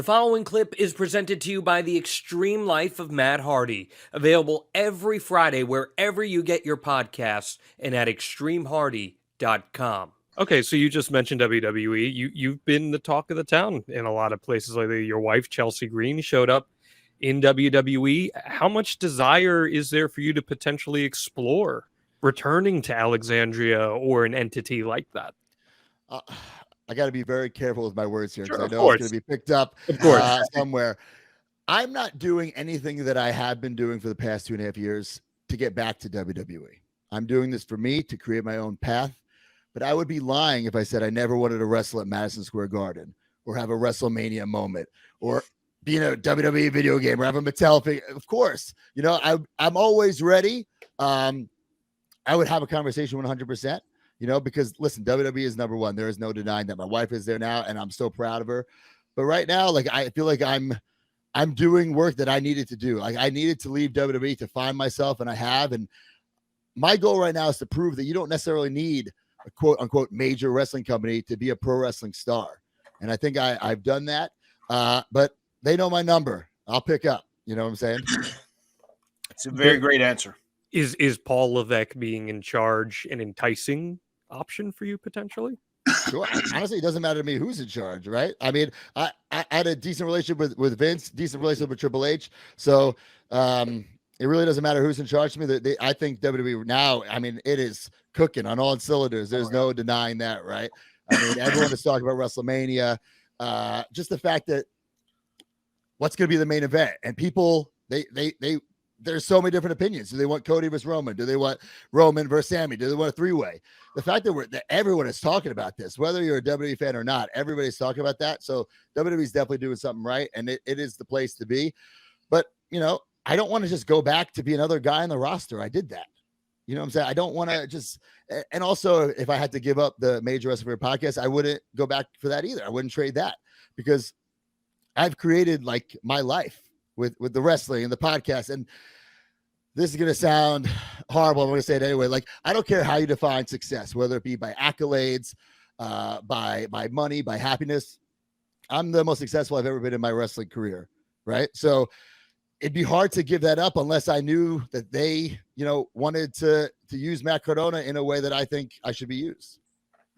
The following clip is presented to you by The Extreme Life of Matt Hardy, available every Friday wherever you get your podcasts and at extremehardy.com. Okay, so you just mentioned WWE. You've been the talk of the town in a lot of places lately. Your wife, Chelsea Green, showed up in WWE. How much desire is there for you to potentially explore returning to Alexandria or an entity like that? I got to be very careful with my words here because Sure, I of know it's course. going to be picked up Of course. somewhere. I'm not doing anything that I have been doing for the past 2.5 years to get back to WWE. I'm doing this for me to create my own path. But I would be lying if I said I never wanted to wrestle at Madison Square Garden or have a WrestleMania moment or be in a WWE video game or have a Mattel figure. Of course, you know, I'm always ready. I would have a conversation 100%, you know, because listen, WWE is number one. There is no denying that. My wife is there now and I'm so proud of her. But right now, like, I feel like I'm doing work that I needed to do. Like, I needed to leave WWE to find myself, and I have. And my goal right now is to prove that you don't necessarily need a quote unquote major wrestling company to be a pro wrestling star. And I think I've done that. But they know my number. I'll pick up. You know what I'm saying? It's a very great answer. Is Paul Levesque being in charge an enticing option for you potentially? Sure. Honestly, it doesn't matter to me who's in charge, right? I mean, I had a decent relationship with Vince, decent relationship with Triple H. So it really doesn't matter who's in charge of me. I think WWE now, I mean, it is cooking on all cylinders. There's no denying that, right? I mean, everyone is talking about WrestleMania. Just the fact that what's going to be the main event, and people, there's so many different opinions. Do they want Cody versus Roman? Do they want Roman versus Sammy? Do they want a three-way? The fact that everyone is talking about this, whether you're a WWE fan or not, everybody's talking about that. So WWE is definitely doing something right, and it is the place to be. But, you know, I don't want to just go back to be another guy on the roster. I did that. You know what I'm saying? I don't want to just, and also if I had to give up the Major Wrestling podcast, I wouldn't go back for that either. I wouldn't trade that because I've created like my life with the wrestling and the podcast. And this is going to sound horrible. I'm going to say it anyway. Like, I don't care how you define success, whether it be by accolades, by money, by happiness. I'm the most successful I've ever been in my wrestling career. Right. So it'd be hard to give that up unless I knew that they, you know, wanted to use Matt Cardona in a way that I think I should be used.